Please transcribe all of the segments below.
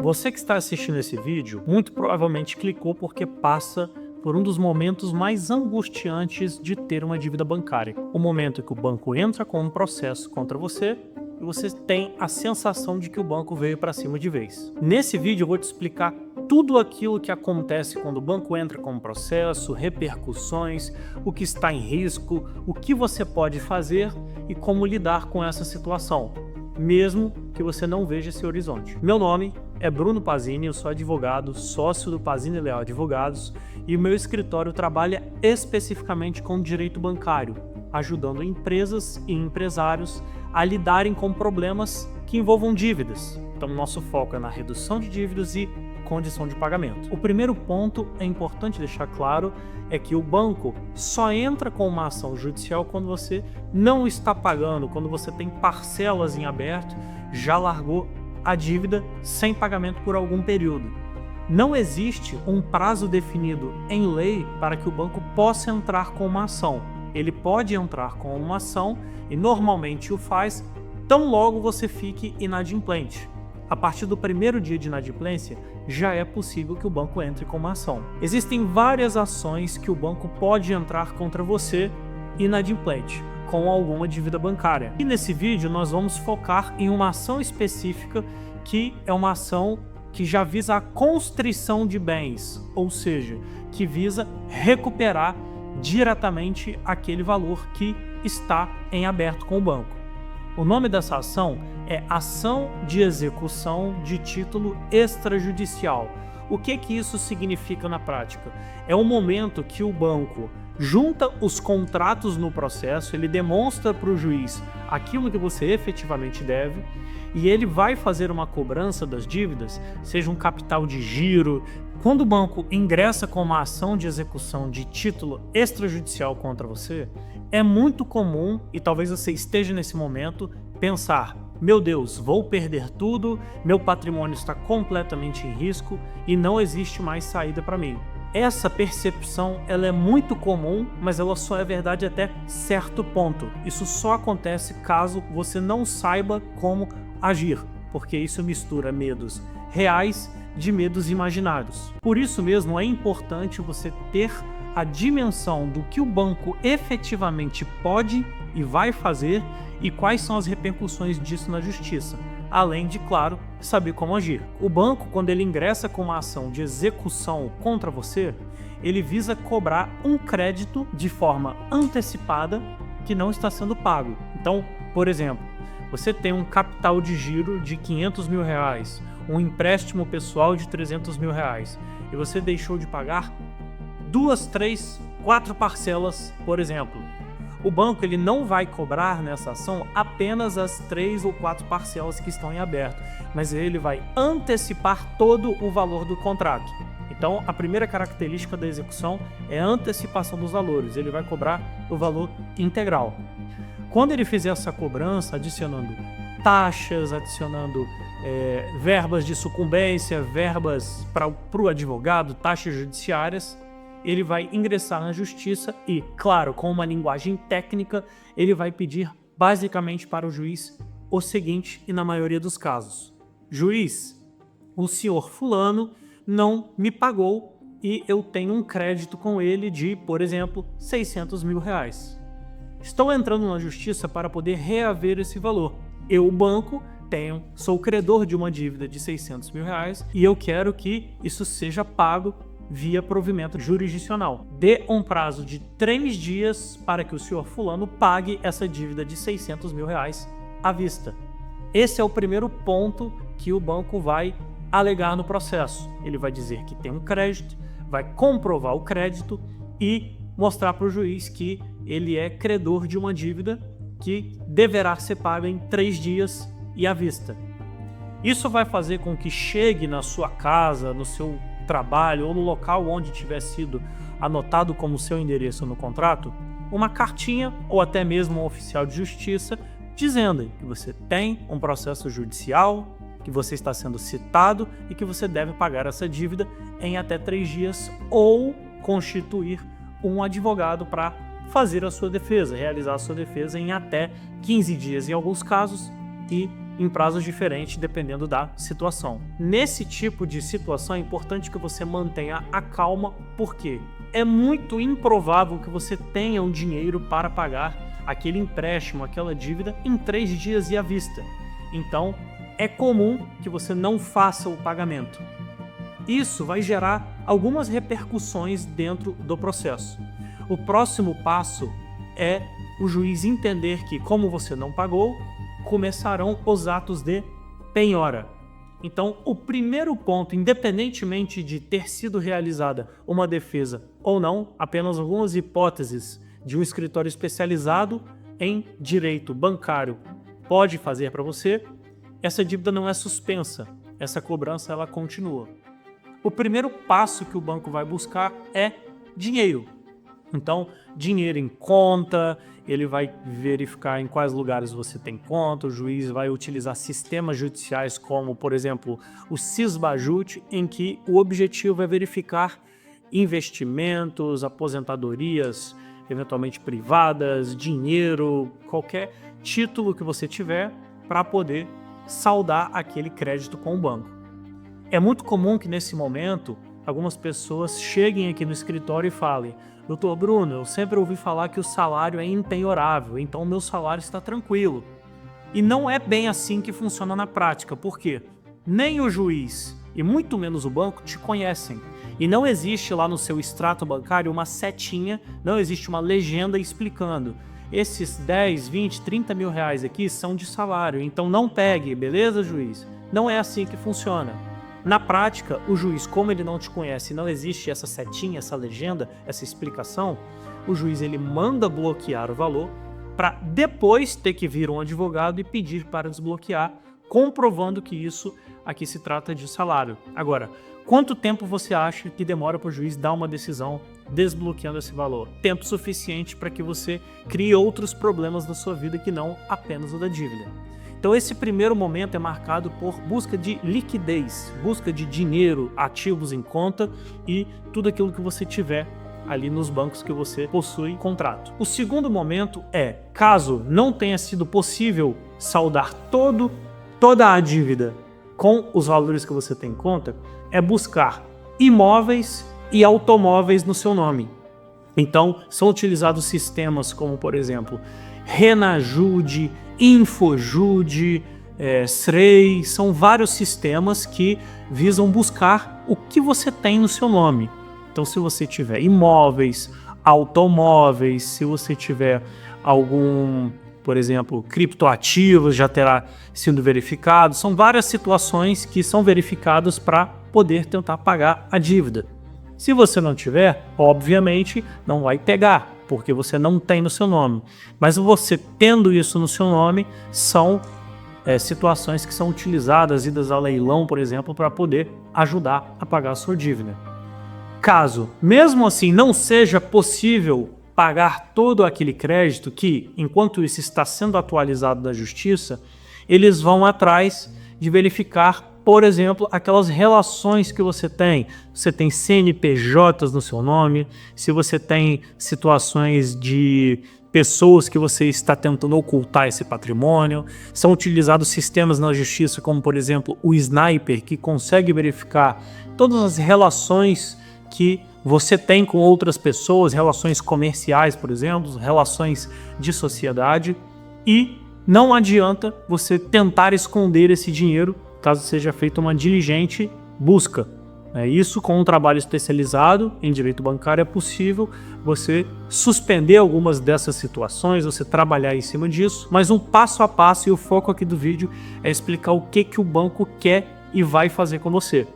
Você que está assistindo esse vídeo, muito provavelmente clicou porque passa por um dos momentos mais angustiantes de ter uma dívida bancária. O momento que o banco entra com um processo contra você e você tem a sensação de que o banco veio para cima de vez. Nesse vídeo eu vou te explicar tudo aquilo que acontece quando o banco entra com um processo, repercussões, o que está em risco, o que você pode fazer e como lidar com essa situação, mesmo que você não veja esse horizonte. Meu nome é Bruno Pazini, eu sou advogado, sócio do Pazini Leal Advogados e o meu escritório trabalha especificamente com direito bancário, ajudando empresas e empresários a lidarem com problemas que envolvam dívidas. Então, nosso foco é na redução de dívidas e condição de pagamento. O primeiro ponto, é importante deixar claro, é que o banco só entra com uma ação judicial quando você não está pagando, quando você tem parcelas em aberto, já largou a dívida sem pagamento por algum período. Não existe um prazo definido em lei para que o banco possa entrar com uma ação. Ele pode entrar com uma ação e normalmente o faz tão logo você fique inadimplente. A partir do primeiro dia de inadimplência, já é possível que o banco entre com uma ação. Existem várias ações que o banco pode entrar contra você inadimplente, com alguma dívida bancária. E nesse vídeo nós vamos focar em uma ação específica que é uma ação que já visa a constrição de bens, ou seja, que visa recuperar diretamente aquele valor que está em aberto com o banco. O nome dessa ação é Ação de Execução de Título Extrajudicial. O que isso significa na prática? É o momento que o banco junta os contratos no processo, ele demonstra para o juiz aquilo que você efetivamente deve e ele vai fazer uma cobrança das dívidas, seja um capital de giro. Quando o banco ingressa com uma ação de execução de título extrajudicial contra você, é muito comum, e talvez você esteja nesse momento, pensar: meu Deus, vou perder tudo, meu patrimônio está completamente em risco e não existe mais saída para mim. Essa percepção ela é muito comum, mas ela só é verdade até certo ponto. Isso só acontece caso você não saiba como agir, porque isso mistura medos reais de medos imaginários. Por isso mesmo é importante você ter a dimensão do que o banco efetivamente pode e vai fazer e quais são as repercussões disso na justiça, além de, claro, saber como agir. O banco, quando ele ingressa com uma ação de execução contra você, ele visa cobrar um crédito de forma antecipada que não está sendo pago. Então, por exemplo, você tem um capital de giro de R$500 mil, um empréstimo pessoal de R$300 mil e você deixou de pagar 2, 3, 4 parcelas, por exemplo. O banco ele não vai cobrar nessa ação apenas as 3 ou 4 parcelas que estão em aberto, mas ele vai antecipar todo o valor do contrato. Então, a primeira característica da execução é a antecipação dos valores. Ele vai cobrar o valor integral. Quando ele fizer essa cobrança, adicionando taxas, adicionando verbas de sucumbência, verbas para o advogado, taxas judiciárias, ele vai ingressar na justiça e, claro, com uma linguagem técnica, ele vai pedir basicamente para o juiz o seguinte, e na maioria dos casos: juiz, o senhor fulano não me pagou e eu tenho um crédito com ele de, por exemplo, R$600 mil. Estou entrando na justiça para poder reaver esse valor. Eu, o banco, sou credor de uma dívida de R$600 mil e eu quero que isso seja pago via provimento jurisdicional. Dê um prazo de 3 dias para que o senhor fulano pague essa dívida de R$600 mil à vista. Esse é o primeiro ponto que o banco vai alegar no processo. Ele vai dizer que tem um crédito, vai comprovar o crédito e mostrar para o juiz que ele é credor de uma dívida que deverá ser paga em 3 dias e à vista. Isso vai fazer com que chegue na sua casa, no seu trabalho ou no local onde tiver sido anotado como seu endereço no contrato, uma cartinha ou até mesmo um oficial de justiça dizendo que você tem um processo judicial, que você está sendo citado e que você deve pagar essa dívida em até 3 dias ou constituir um advogado para fazer a sua defesa, realizar a sua defesa em até 15 dias em alguns casos e em prazos diferentes dependendo da situação. Nesse tipo de situação é importante que você mantenha a calma, porque é muito improvável que você tenha um dinheiro para pagar aquele empréstimo, aquela dívida em 3 dias e à vista. Então, é comum que você não faça o pagamento. Isso vai gerar algumas repercussões dentro do processo. O próximo passo é o juiz entender que, como você não pagou, começarão os atos de penhora. Então, o primeiro ponto, independentemente de ter sido realizada uma defesa ou não, apenas algumas hipóteses de um escritório especializado em direito bancário pode fazer para você, essa dívida não é suspensa, essa cobrança ela continua. O primeiro passo que o banco vai buscar é dinheiro. Então, dinheiro em conta, ele vai verificar em quais lugares você tem conta, o juiz vai utilizar sistemas judiciais como, por exemplo, o Sisbajut, em que o objetivo é verificar investimentos, aposentadorias, eventualmente privadas, dinheiro, qualquer título que você tiver para poder saldar aquele crédito com o banco. É muito comum que nesse momento algumas pessoas cheguem aqui no escritório e falem: Doutor Bruno, eu sempre ouvi falar que o salário é impenhorável, então o meu salário está tranquilo. E não é bem assim que funciona na prática, porque nem o juiz e muito menos o banco te conhecem. E não existe lá no seu extrato bancário uma setinha, não existe uma legenda explicando: esses 10, 20, 30 mil reais aqui são de salário, então não pegue, beleza, juiz? Não é assim que funciona. Na prática, o juiz, como ele não te conhece, não existe essa setinha, essa legenda, essa explicação, o juiz ele manda bloquear o valor para depois ter que vir um advogado e pedir para desbloquear, comprovando que isso aqui se trata de salário. Agora, quanto tempo você acha que demora para o juiz dar uma decisão desbloqueando esse valor? Tempo suficiente para que você crie outros problemas na sua vida que não apenas o da dívida. Então esse primeiro momento é marcado por busca de liquidez, busca de dinheiro, ativos em conta e tudo aquilo que você tiver ali nos bancos que você possui contrato. O segundo momento é, caso não tenha sido possível saldar toda a dívida com os valores que você tem em conta, é buscar imóveis e automóveis no seu nome. Então são utilizados sistemas como, por exemplo, Renajude, Infojude, SREI, são vários sistemas que visam buscar o que você tem no seu nome. Então, se você tiver imóveis, automóveis, se você tiver algum, por exemplo, criptoativos, já terá sido verificado. São várias situações que são verificadas para poder tentar pagar a dívida. Se você não tiver, obviamente não vai pegar, porque você não tem no seu nome. Mas você tendo isso no seu nome, são situações que são utilizadas, idas ao leilão, por exemplo, para poder ajudar a pagar a sua dívida. Caso, mesmo assim, não seja possível pagar todo aquele crédito que, enquanto isso está sendo atualizado da justiça, eles vão atrás de verificar, por exemplo, aquelas relações que você tem. Você tem CNPJs no seu nome, se você tem situações de pessoas que você está tentando ocultar esse patrimônio. São utilizados sistemas na justiça como, por exemplo, o Sniper, que consegue verificar todas as relações que você tem com outras pessoas, relações comerciais, por exemplo, relações de sociedade, e não adianta você tentar esconder esse dinheiro caso seja feita uma diligente busca. Isso, com um trabalho especializado em direito bancário, é possível você suspender algumas dessas situações, você trabalhar em cima disso, mas um passo a passo, e o foco aqui do vídeo é explicar o que o banco quer e vai fazer com você.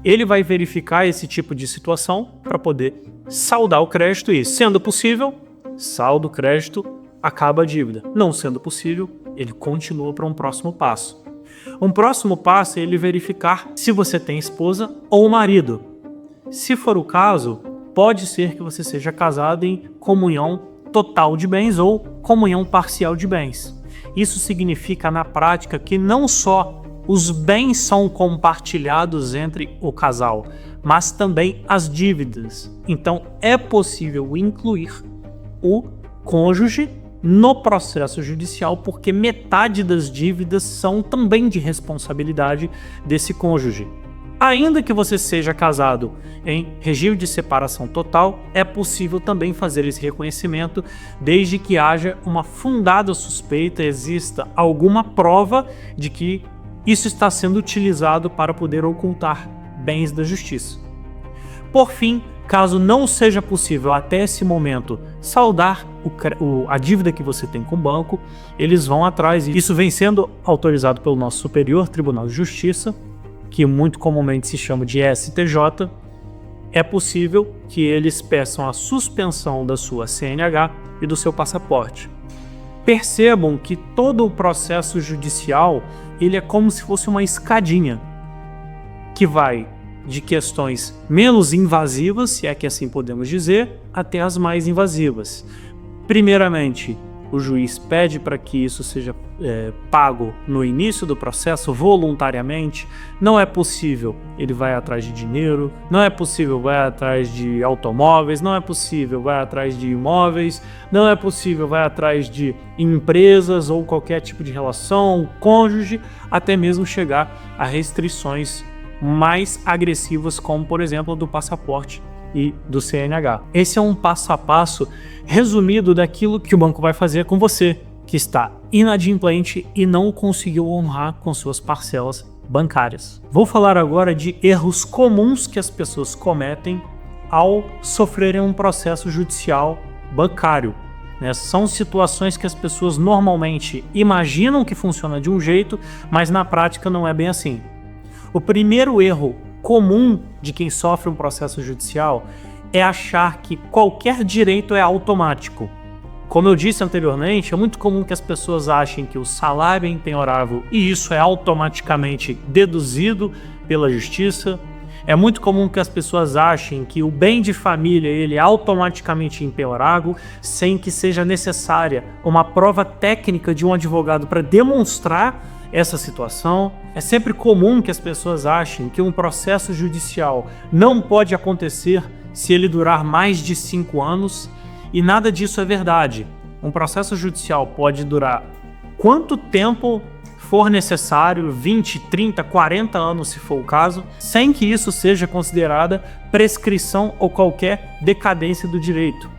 Ele vai verificar esse tipo de situação para poder saldar o crédito e, sendo possível, salda o crédito, acaba a dívida. Não sendo possível, ele continua para um próximo passo. Um próximo passo é ele verificar se você tem esposa ou marido. Se for o caso, pode ser que você seja casado em comunhão total de bens ou comunhão parcial de bens. Isso significa, na prática, que não só os bens são compartilhados entre o casal, mas também as dívidas. Então, é possível incluir o cônjuge no processo judicial, porque metade das dívidas são também de responsabilidade desse cônjuge. Ainda que você seja casado em regime de separação total, é possível também fazer esse reconhecimento, desde que haja uma fundada suspeita, exista alguma prova de que isso está sendo utilizado para poder ocultar bens da justiça. Por fim, caso não seja possível até esse momento saldar a dívida que você tem com o banco, eles vão atrás, e isso vem sendo autorizado pelo nosso Superior Tribunal de Justiça, que muito comumente se chama de STJ. É possível que eles peçam a suspensão da sua CNH e do seu passaporte. Percebam que todo o processo judicial ele é como se fosse uma escadinha que vai de questões menos invasivas, se é que assim podemos dizer, até as mais invasivas. Primeiramente, o juiz pede para que isso seja pago no início do processo voluntariamente. Não é possível, ele vai atrás de dinheiro. Não é possível, vai atrás de automóveis. Não é possível, vai atrás de imóveis. Não é possível, vai atrás de empresas ou qualquer tipo de relação, cônjuge, até mesmo chegar a restrições mais agressivas, como por exemplo a do passaporte e do CNH. Esse é um passo a passo resumido daquilo que o banco vai fazer com você, que está inadimplente e não conseguiu honrar com suas parcelas bancárias. Vou falar agora de erros comuns que as pessoas cometem ao sofrerem um processo judicial bancário. São situações que as pessoas normalmente imaginam que funciona de um jeito, mas na prática não é bem assim. O primeiro erro comum de quem sofre um processo judicial é achar que qualquer direito é automático. Como eu disse anteriormente, é muito comum que as pessoas achem que o salário é impenhorável e isso é automaticamente deduzido pela justiça. É muito comum que as pessoas achem que o bem de família ele é automaticamente impenhorável, sem que seja necessária uma prova técnica de um advogado para demonstrar essa situação. É sempre comum que as pessoas achem que um processo judicial não pode acontecer se ele durar mais de 5 anos, e nada disso é verdade. Um processo judicial pode durar quanto tempo for necessário, 20, 30, 40 anos se for o caso, sem que isso seja considerada prescrição ou qualquer decadência do direito.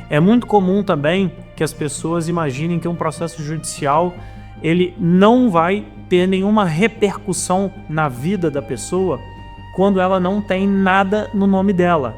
É muito comum também que as pessoas imaginem que um processo judicial ele não vai ter nenhuma repercussão na vida da pessoa quando ela não tem nada no nome dela.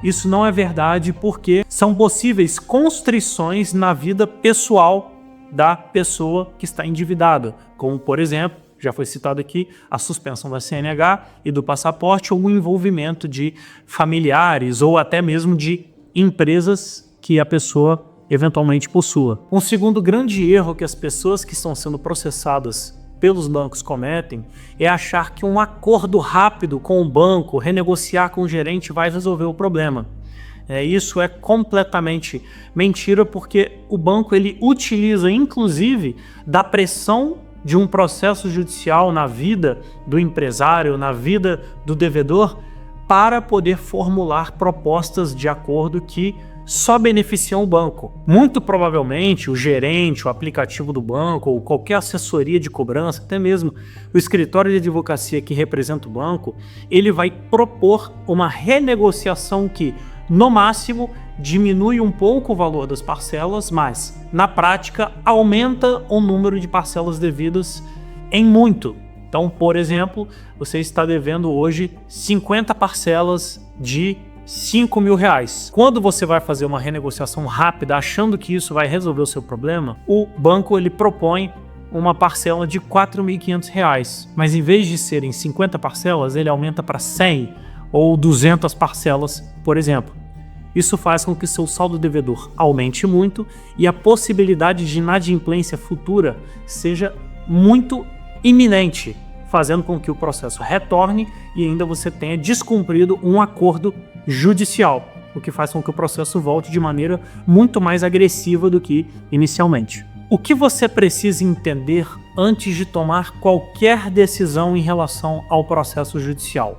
Isso não é verdade, porque são possíveis constrições na vida pessoal da pessoa que está endividada, como, por exemplo, já foi citado aqui, a suspensão da CNH e do passaporte, ou o envolvimento de familiares ou até mesmo de empresas que a pessoa eventualmente possua. Um segundo grande erro que as pessoas que estão sendo processadas pelos bancos cometem é achar que um acordo rápido com o banco, renegociar com o gerente vai resolver o problema. Isso é completamente mentira, porque o banco ele utiliza inclusive da pressão de um processo judicial na vida do empresário, na vida do devedor, para poder formular propostas de acordo que só beneficiam o banco. Muito provavelmente o gerente, o aplicativo do banco ou qualquer assessoria de cobrança, até mesmo o escritório de advocacia que representa o banco, ele vai propor uma renegociação que, no máximo, diminui um pouco o valor das parcelas, mas, na prática, aumenta o número de parcelas devidas em muito. Então, por exemplo, você está devendo hoje 50 parcelas de R$5.000. Quando você vai fazer uma renegociação rápida, achando que isso vai resolver o seu problema, o banco ele propõe uma parcela de R$4.500. Mas em vez de serem 50 parcelas, ele aumenta para 100 ou 200 parcelas, por exemplo. Isso faz com que seu saldo devedor aumente muito e a possibilidade de inadimplência futura seja muito iminente, fazendo com que o processo retorne e ainda você tenha descumprido um acordo judicial, o que faz com que o processo volte de maneira muito mais agressiva do que inicialmente. O que você precisa entender antes de tomar qualquer decisão em relação ao processo judicial?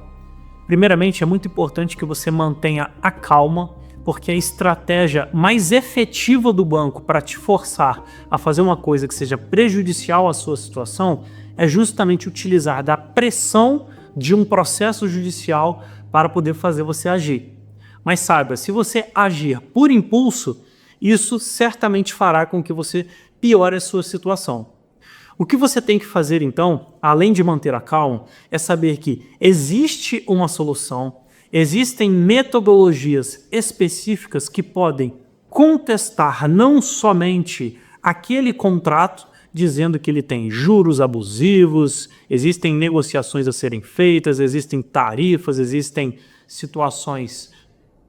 Primeiramente, é muito importante que você mantenha a calma, porque a estratégia mais efetiva do banco para te forçar a fazer uma coisa que seja prejudicial à sua situação é justamente utilizar da pressão de um processo judicial para poder fazer você agir. Mas saiba, se você agir por impulso, isso certamente fará com que você piore a sua situação. O que você tem que fazer então, além de manter a calma, é saber que existe uma solução. Existem metodologias específicas que podem contestar não somente aquele contrato, dizendo que ele tem juros abusivos, existem negociações a serem feitas, existem tarifas, existem situações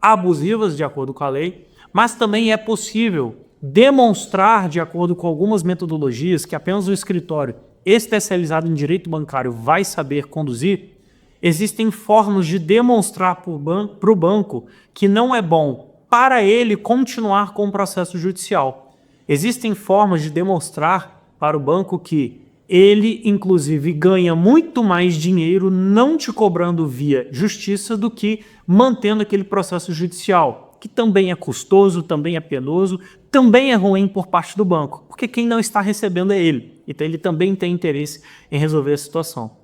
abusivas de acordo com a lei, mas também é possível demonstrar, de acordo com algumas metodologias que apenas o escritório especializado em direito bancário vai saber conduzir. Existem formas de demonstrar para o banco que não é bom para ele continuar com o processo judicial. Existem formas de demonstrar para o banco que ele, inclusive, ganha muito mais dinheiro não te cobrando via justiça do que mantendo aquele processo judicial, que também é custoso, também é penoso, também é ruim por parte do banco, porque quem não está recebendo é ele. Então ele também tem interesse em resolver a situação.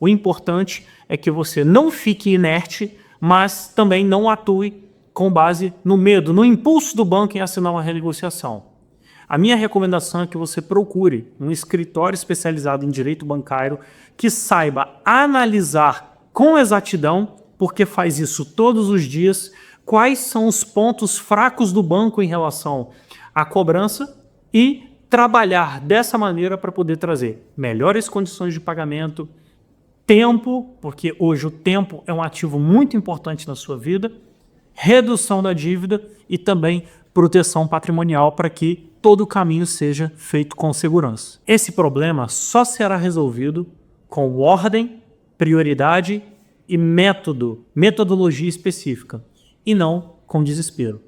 O importante é que você não fique inerte, mas também não atue com base no medo, no impulso do banco em assinar uma renegociação. A minha recomendação é que você procure um escritório especializado em direito bancário que saiba analisar com exatidão, porque faz isso todos os dias, quais são os pontos fracos do banco em relação à cobrança e trabalhar dessa maneira para poder trazer melhores condições de pagamento, tempo, porque hoje o tempo é um ativo muito importante na sua vida, redução da dívida e também proteção patrimonial para que todo o caminho seja feito com segurança. Esse problema só será resolvido com ordem, prioridade e metodologia específica, e não com desespero.